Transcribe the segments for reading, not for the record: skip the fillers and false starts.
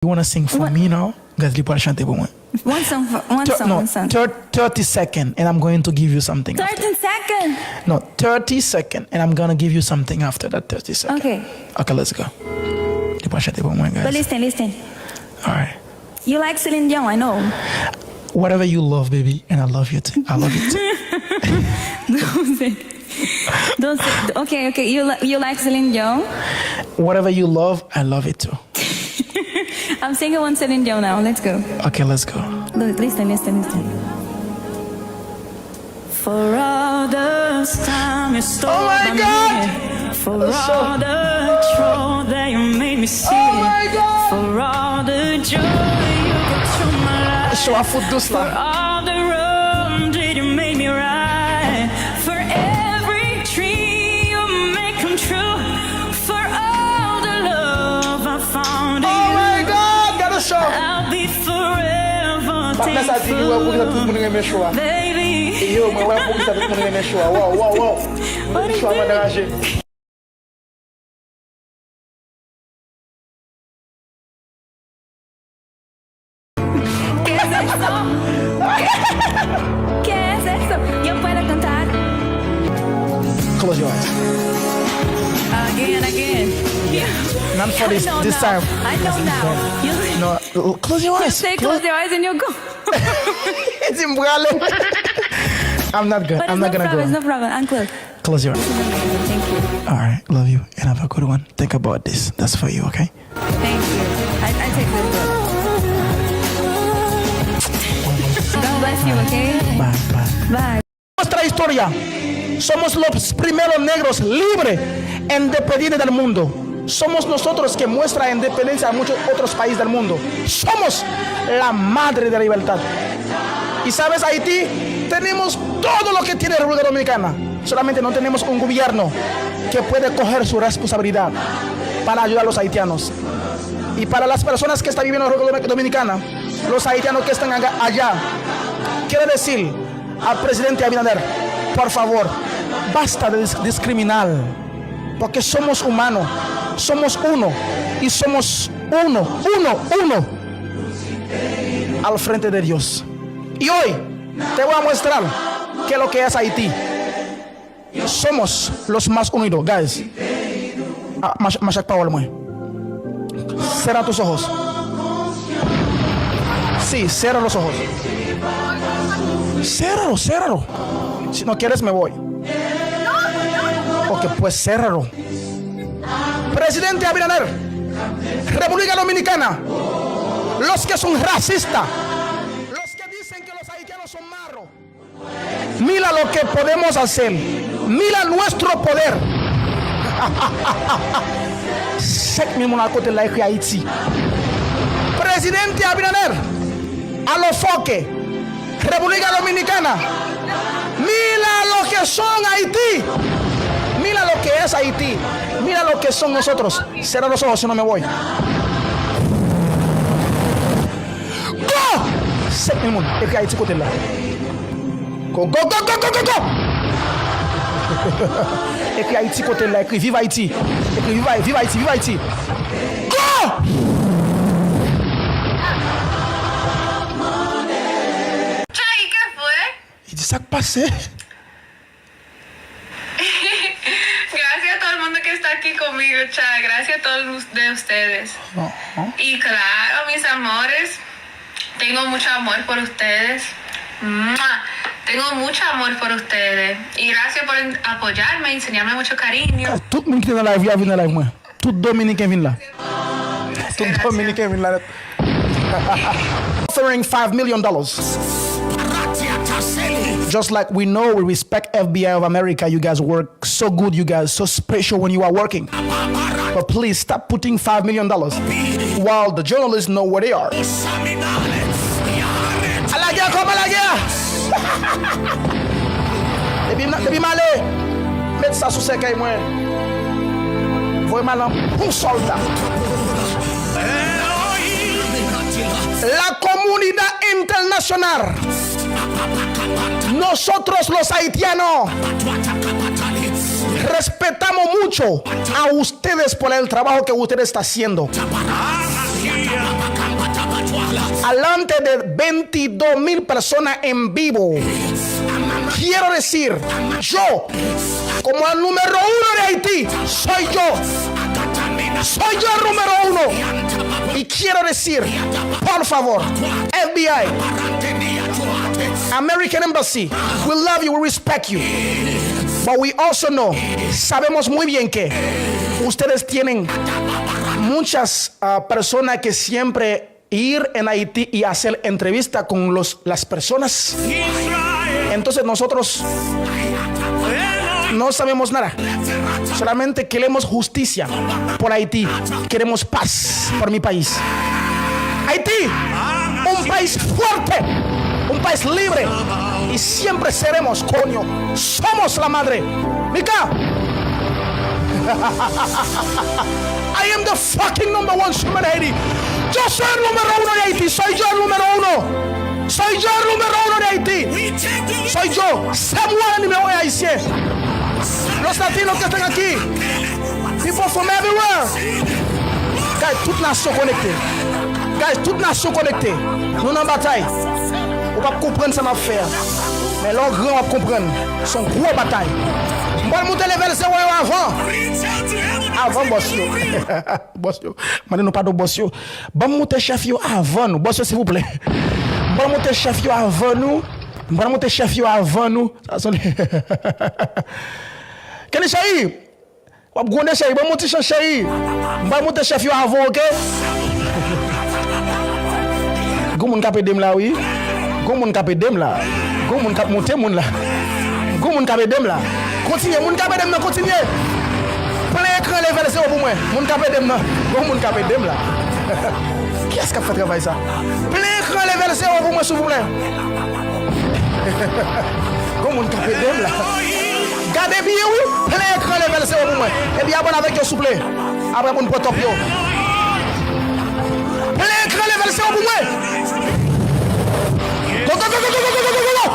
You want to sing for me now? Guys, li pou al chante pou mwen. One song. 30 seconds, and I'm going to give you something. 30 seconds. No, 30 seconds, and I'm going to give you something after that 30 seconds. Okay. Okay, let's go. Li pou al chante pou mwen, guys. But listen. All right. You like Celine Dion, I know. Whatever you love, baby, and I love you too. I love you too. Don't say. Okay. You like Celine Dion? Whatever you love, I love it too. I'm singing one Celine Dion now. Let's go. Okay, let's go. Listen. For all the time you stole my God! Me, for all the trouble that you made me see, Oh my God! for all the joy you brought to my life, Show a foot dus for la. all the wrong that you made me right, for every dream you make come true, for all the love I found in Oh you. my God! Gotta show. I'll be forever thankful, baby. Yo, mwen wè pou ki sa tout moun reme choua. Wow. Choua mwen deranje. ¿Qué es eso? Yo puedo cantar. Close your eyes. Again. Yeah. Not for this time. I know now. No, close your eyes. Say close your eyes and you'll go. It's in Brale. I'm not good. But I'm not gonna it's no go. problem. I'm close. Close your eyes. Thank you. All right, love you, and have a good one. Think about this. That's for you, okay? Thank you. I take this book. God bless you, okay? Bye. Bye. Nuestra historia. Somos los primeros negros libres e independientes del mundo. Somos nosotros que muestra independencia a muchos otros países del mundo. Somos la madre de la libertad. Y sabes, Haití, tenemos todo lo que tiene la República Dominicana. Solamente no tenemos un gobierno que puede coger su responsabilidad para ayudar a los haitianos. Y para las personas que están viviendo en la República Dominicana, los haitianos que están allá, quiero decir al presidente Abinader, por favor, basta de discriminar, porque somos humanos, somos uno y somos uno al frente de Dios. Y hoy te voy a mostrar qué es lo que es Haití. Somos los más unidos, guys. Machak Powell, muy. Cierra tus ojos. Sí, cierra los ojos. Ciérralo. Si no quieres, me voy. Ok, pues ciérralo. Presidente Abinader, República Dominicana, los que son racistas, los que dicen que los haitianos son marros, mira lo que podemos hacer. Mira nuestro poder. Presidente Abinader, Alofoque, República Dominicana, mira lo que son Haití. Mira lo que es Haití. Mira lo que son nosotros. Cierra los ojos si no me voy. Go! Es que Haití côté là. Go! Es que Haití côté là. Écrit vive Haïti. Écrit vive Haïti. Go! ¿Qué fue? ¿Y qué pasó? Gracias a todo el mundo que está aquí conmigo, Cha. Gracias a todos de ustedes. Y claro, mis amores, tengo mucho amor por ustedes. ¡Mua! Tengo mucho amor por ustedes. Y gracias por apoyarme, enseñarme mucho cariño. Tout le monde qui est dans la vie a vu dans la vie, moi. Tout Dominicain vient là. Tout Dominicain vient là. Offering $5 million. Just like we know, we respect FBI of America. You guys work so good, you guys so special when you are working. But please stop putting $5 million while the journalists know where they are. A la guerre, comme à la guerre. Depuis malé, mettez ça sous ses cailles, moi. Voyez mal un soldat. La comunidad internacional. Nosotros los haitianos respetamos mucho a ustedes por el trabajo que ustedes están haciendo. alante de 22,000 personas en vivo. Quiero decir, yo, como el número 1 de Haití, soy yo. Soy yo el número 1. Y quiero decir, por favor, FBI, American Embassy, we love you, we respect you. But we also know, sabemos muy bien que ustedes tienen muchas personas que siempre ir en Haití y hacer entrevista con las personas. Entonces nosotros no sabemos nada. Solamente queremos justicia por Haití. Queremos paz por mi país. Haití, un país fuerte, un país libre. Y siempre seremos, coño. Somos la madre. Mika. I am the fucking number 1 human Haiti. Yo soy el número 1 de Haití. Soy yo el número 1. Soy yo el número 1 de Haití. Soy yo. C'est moi el número 1 haïtien. Los latinos que están aquí. People from everywhere. Guys, toute nation connectée. Guys, toute nation connectée. Nous en bataille. On va comprendre ça m'a fait. Mais l'on grand va comprendre. Son gros bataille. On va monter level 0 avant. Avant bossio. Bossio. Maintenant pas de bossio. Bon monter chef yo avant nous. Bossio s'il vous plaît. Bon monter chef yo avant nous. Bon monter chef yo avant nous. Ça sonne. Quel est chéri? On va gonder chéri. Bon monter chéri. Bon monter chef yo avant, OK? Go moun kapé dem là oui. Go moun kapé dem là. Go moun kap monter moun là. Go moun kapé dem là. Continuez, moun kapé dem là, continuez. Plein écran level 0 pour moi. Moun kapé dem là. Go moun kapé dem là. Qui est-ce qui a fait travail ça? Plein écran level 0 pour moi s'il vous plaît. Go moun kapé dem là. Gardez bien oui. Plein écran level 0 pour moi. Et bien abonnez avec yo s'il vous plaît. Après pour nous top yo. Plein écran level 0 pour moi. Go go go go go go go go go.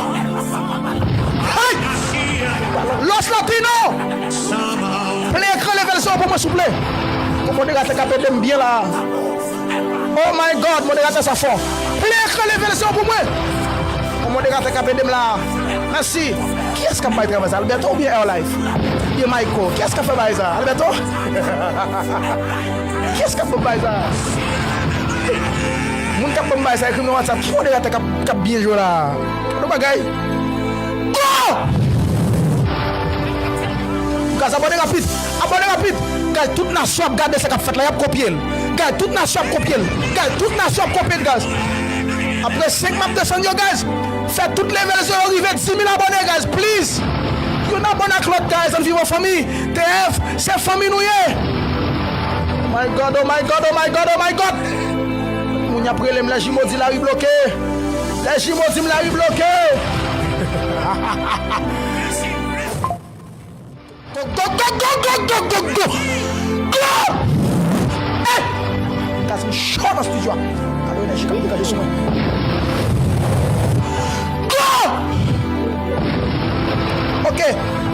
Hey! Los Latinos! Plein écran level 0 pour moi s'il vous plaît. Comment on regarde capé dem bien là. Oh my God, mon regarde ça fort. Plein écran level 0 pour moi. Comment on regarde capé dem là. Merci. Qui est-ce qui a fait travailler ça? Alberto ou bien Airlife? Bien Michael. Qui est-ce qui a fait ça? Alberto? Qui est-ce qui a fait ça? Moun kap mbay ça écrit dans WhatsApp. Qui on regarde cap bien joué là. Le bagay. Go! Gaz abonné rapide. Abonné rapide. Gaz toute nation a regardé ça qu'a fait là, y a copié. Gaz toute nation a copié. Gaz toute nation a copié gaz. Après 5 maps de descendre gaz. Faites toutes les versions arriver 10 000 abonnés guys, please. You not abonné à l'autre guys and vivre famille. TF, c'est famille nous yé. Oh my God, oh my God, oh my God, oh my God. Moun y a pris les Jimodi la rue bloquée. Les Jimodi la rue bloquée. Go, go, go, go, go, go, go, go. Go! Hey! That's some short dans studio. Alors, je suis capable de regarder sur moi. Go! Ok,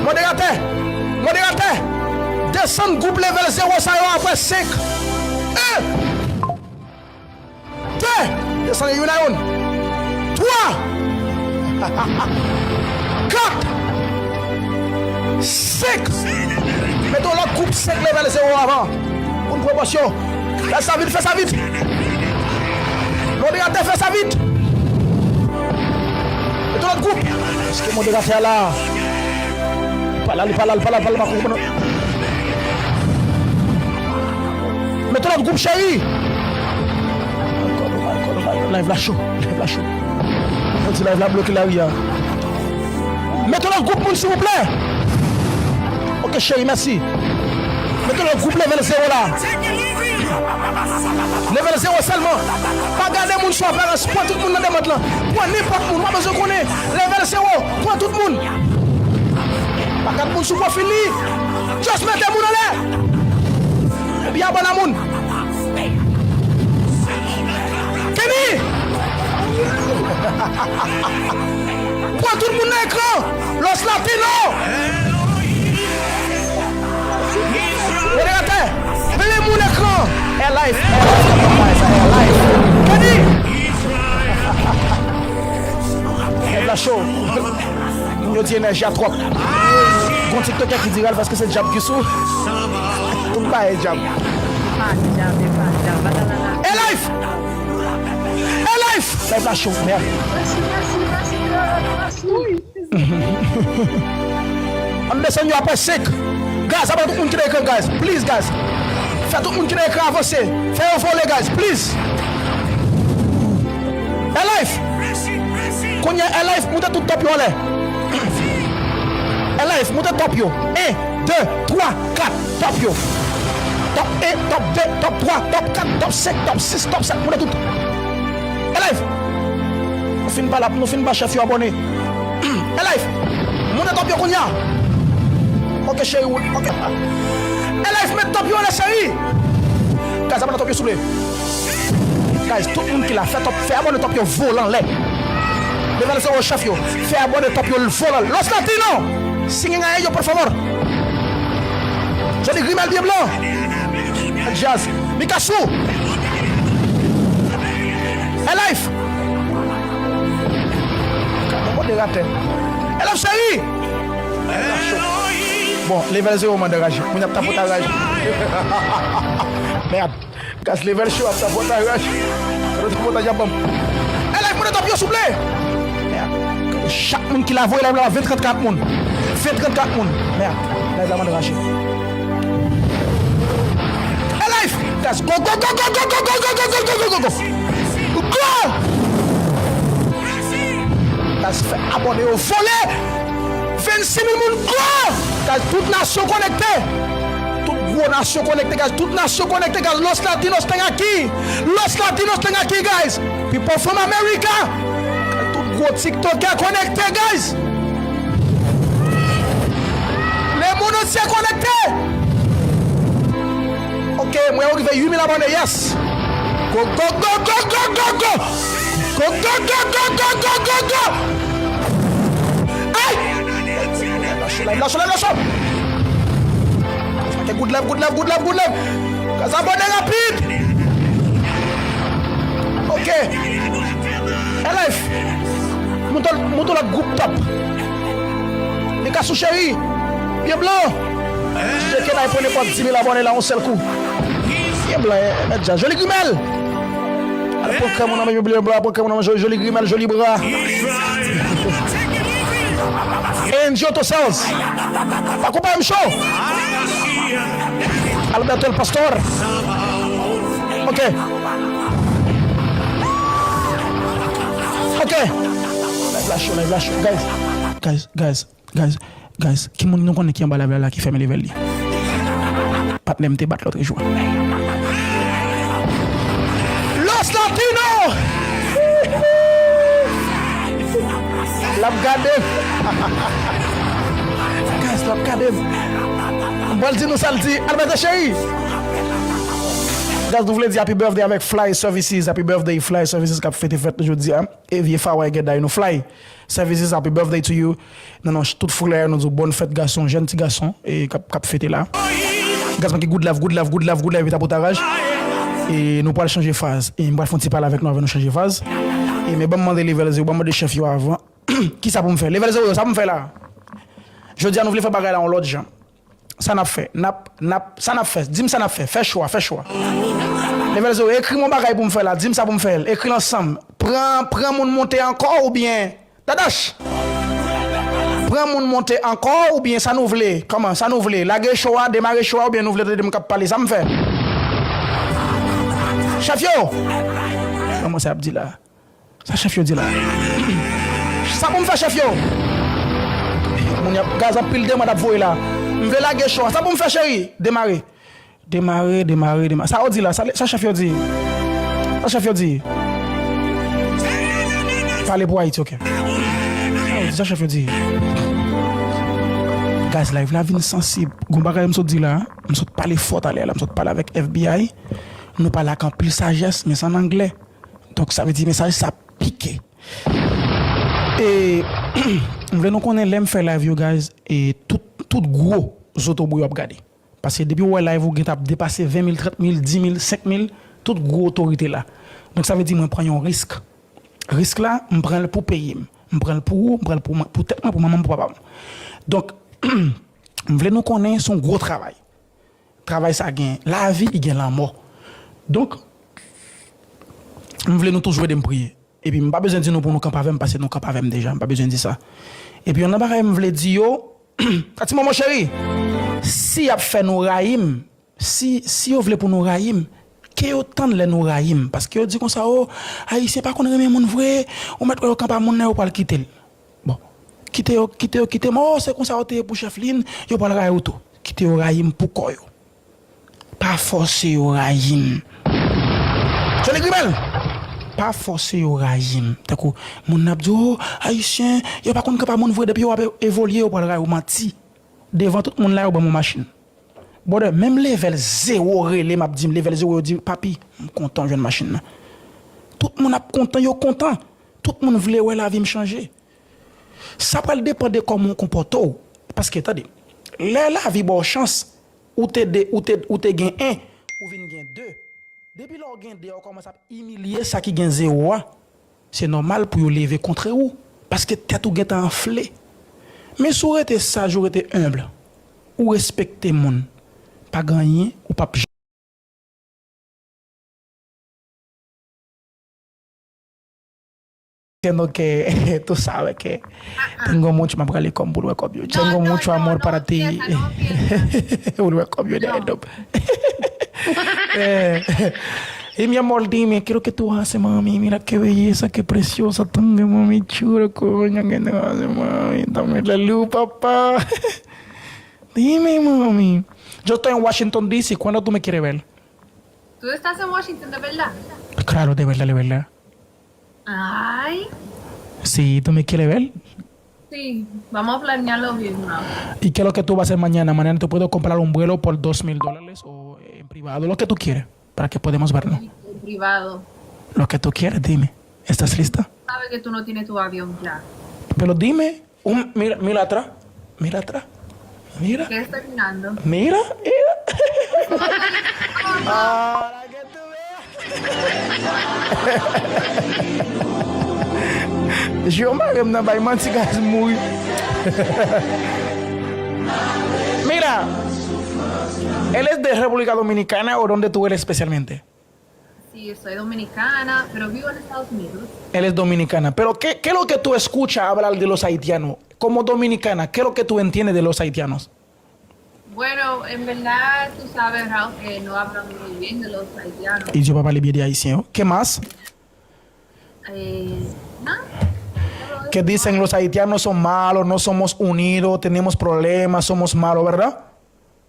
modérateur. Descends groupe level 0, ça y va après 5. 1. 2. Descends les Union. 3. 4. 5. Mettons l'autre groupe 5 level 0 avant. Pour une promotion. Fais ça vite. Modérateur, fais ça vite. Mettons l'autre groupe. Est-ce que modérateur là? Pas là. Mettons l'autre groupe chéri. Live la chaud. Live la bloqué là, oui. Mettons l'autre groupe, s'il vous plaît. Ok, chéri, merci. Mettons le groupe level 0 là. Level 0 seulement. Pas garder mon choix, prends tout le monde dans le monde là. Prends n'importe qui, pas besoin qu'on ait. Level 0, prends tout le monde. Pas garder mon choix fini. Juste mettez le monde en l'air. Et bien, bon amour. Kenny. Prends tout le monde dans l'écran. Los Latinos. Regardez, venez mon écran. Airlife. Kenny. la chaud. Yo dit énergie à trop. Quand TikTok qui dit parce que c'est jab qui sous. Tout pas est jab. Et life. Life la chaud. Merde. On descend you après sec. Guys, about tout le monde qui est guys. Please guys. Faites tout le monde qui est avancer. Faites voler guys, please. Et life. Quand il y a life, montez tout top yo là. Life, montez top yo. 1, 2, 3, 4, top yo. Top 1, top 2, top 3, top 4, top 5, top 6, top 7, montez tout. Life. Nous finissons pas chef yo abonné. Life. Montez top yo qu'on y a. Ok chérie, ok. Life, met top yo là chérie. Guys, abonne top yo s'il vous plaît. Guys, tout le monde qui l'a fait top, fait abonner top yo volant là. Devant le chef yo, fait abonner top yo le volant. Los Latinos. Singing a ellos, por favor. Johnny Grimel bien blanc. Jazz. Mikasu. Life. Comment de rater? Elaf chérie. Bon, level 0 man dégage. On a pas pour dégage. Merde. Casse level show à ta pour dégage. L'autre pour ta jambon. Life pour top yo s'il vous plaît. Merde. Chaque monde qui la voit, il a 20-34 monde. 20-34 monde. Merde. Là, il a demandé de racher. Life! Guys, go! Guys, fait abonner au volet. 26 000 monde, go! Guys, toute nation connectée. Toute gros nation connectée, guys. Toute nation connectée, guys. Los Latinos sont aquí. Guys. People from America. Tout gros TikTok connecté, guys. Les monde aussi connectés. Ok, moi je vais 8000 abonnés, yes. Go. Aïe. Lâche. Ok, good love. Les abonnés rapide. Ok. Life. Monte le groupe top. Les cassous chérie. Bien blanc. Je sais qu'il a pas 10 000 abonnés là en seul coup. Bien blanc, déjà. Joli Grimel. Pourquoi mon ami bien blanc? Pourquoi mon ami joli Grimel, joli bras? Enjoy yourselves. Pas couper un show. Alberto el Pastor. Ok. Live la show. Guys, qui moun nou connaît qui en bas la qui ferme level li. Pas même te battre l'autre jour. Los Latinos. Lap gade. Guys, lap gade. Bon di nou salti, Albert chéri. Guys, vous voulez dire happy birthday avec Fly Services, happy birthday Fly Services qui a fêté aujourd'hui. Et vieux Fawa get nous Fly Services, happy birthday to you. Non, tout frère nous dit bonne fête garçon, jeune petit garçon et qui a fêté là. Guys, qui good love et tapotage. Et nous pas changer phase. Et nous pas faire parler avec nous avant nous changer phase. Et mais bon demander level 0, bon demander chef yo avant. Qui ça pour me faire? Level 0, ça pour me faire là. Je dis nous voulons faire bagarre là en l'autre gens. Ça n'a fait. Ça n'a fait. Dis-moi ça n'a fait. Fais choix. Level 0, écris mon bagage pour me faire là. Dis-moi ça pour me faire. Écris ensemble. Prends mon monter encore ou bien. Tadash. Prends mon monter encore ou bien ça nous voulait. Comment ça nous voulait? Laguer choix, démarrer choix ou bien nous voulait de me parler. Ça me fait. Chef yo. Comment ça dit là? Ça chef yo dit là. Ça pour me faire chef yo. Mon gaz a pile de moi d'avoyer là. Je vais laguer choix. Ça pour me faire chérie. Démarrer. Ça dit là. Ça chef yo dit. Parlez pour Haïti, ok. Ça chef yo dit. Guys, live la vie sensible. Goumbaga me dit là. Me parler fort aller là. Me parler avec FBI. Nous parlons avec un pile sagesse, mais c'est en anglais. Donc ça veut dire message ça pique. Et on veut nous connaître l'aime faire live you guys et tout gros autobouy regarder. Parce que depuis ouais live vous avez dépassé 20 000, 30 000, 10 000, 5 000 toute gros autorité là. Donc ça veut dire moi prends un risque. Risque là, me prends pour payer. Je prends le pour tête, pour maman, pour papa. Donc, je voulais nous connaître son gros travail. Travail, ça gagne la vie, il gagne la mort. Donc, je voulais nous toujours de me prier. Et puis, je n'ai pas besoin de dire nous pour nous camper avec, parce que nous camper avec déjà. Je n'ai pas besoin de dire ça. Et puis, on a pas je voulais dire, Kati mon chéri, si y a fait nous raïm, si vous voulez pour nous raïm, que autant de nous raïm, parce que vous dit comme ça, oh, haïtien pas qu'on remet mon vrai, on met au camp à mon nez pour le quitter. Bon, quitter, oh, c'est comme ça, pour chef Lin, yo pas le raïm tout. Quitter au raïm pour quoi yo? Pas forcer au raïm. Je l'écris belle. Pas forcer au raïm. D'accord, mon abdi, oh, haïtien, yo pas qu'on capable mon vrai depuis yo évoluer pour le raïm menti. Devant tout le monde là au bon machine. Bon, même level 0 relé m'a dit level 0 dit papi, content jeune machine. Tout le monde est content, yo content. Tout le monde voulait ouais la vie me changer. Ça va dépendre de comment on comporte parce que attendez, la vie bonne chance ou t'es gain 1 ou vinn gain 2. Depuis là gain 2 on commence à humilier ça qui gain 0. C'est normal pour yo lever contre vous parce que tête ou gain enflé. Mais si vous êtes sage, vous êtes humble, ou respectez moun, pas gagner ou pas pj. Donc, tú sabes que tengo mucho más para como por copio. Tengo mucho amor para ti. Un copio de esto. Y mi amor, dime, quiero que tú haces, mami. Mira qué belleza, qué preciosa. Tengo, mami, chula, coño, que no hace, mami. Dame la luz, papá. Dime, mami. Yo estoy en Washington, D.C. ¿Cuándo tú me quieres ver? ¿Tú estás en Washington, de verdad? Claro, de verdad, de verdad. Ay. Sí, ¿tú me quieres ver? Sí, vamos a planearlo bien, ¿no? ¿Y qué es lo que tú vas a hacer mañana? Mañana te puedo comprar un vuelo por $2,000 o en privado, lo que tú quieres, para que podamos vernos. En privado. Lo que tú quieres, dime. ¿Estás lista? Sabes que tú no tienes tu avión ya. Pero dime, mira atrás, mira atrás, mira. ¿Qué está mirando? Mira. Para que tú veas. Yo me voy a manchigas muy. Mira, ¿él es de República Dominicana o dónde tú eres especialmente? Sí, soy dominicana, pero vivo en Estados Unidos. Él es dominicana. Pero ¿qué es lo que tú escuchas hablar de los haitianos? Como dominicana, ¿qué es lo que tú entiendes de los haitianos? Bueno, en verdad, tú sabes, Raúl, que no hablan muy bien de los haitianos. Y yo papá le bien de haitiano. ¿Qué más? ¿No? Que dicen los haitianos son malos, no somos unidos, tenemos problemas, somos malos, ¿verdad?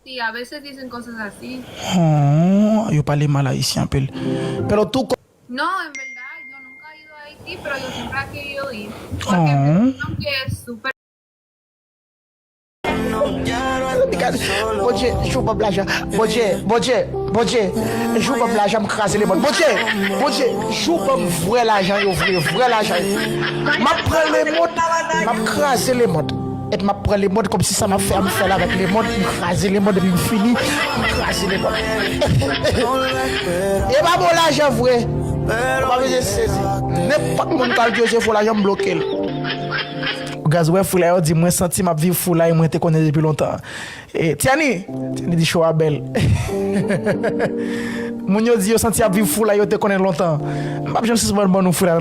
Sí, a veces dicen cosas así. Oh, yo parlé mal haitiano, pero tú... No, en verdad, yo nunca he ido a Haití, pero yo siempre he querido ir. Porque que es súper... Boje, chupa blaja. Boje, chupa blaja, me craser les mots. Boje, chupa vrai l'argent, vrai l'argent. M'a prend les mots, m'a craser les mots. Et m'a prend les mots comme si ça m'a fait là avec les mots, me craser les mots depuis fini, me craser les mots. Et pas bon l'argent vrai. Pas besoin de saisir. N'importe mon calcul, il faut l'argent bloquer. Gaz ouais fou là dit moi senti m'a vivre fou là et moi te connais depuis longtemps. Et Tiani dit show belle. Mon yo dit yo senti à vivre fou là yo te connais longtemps. M'a jamais se bon nous fou là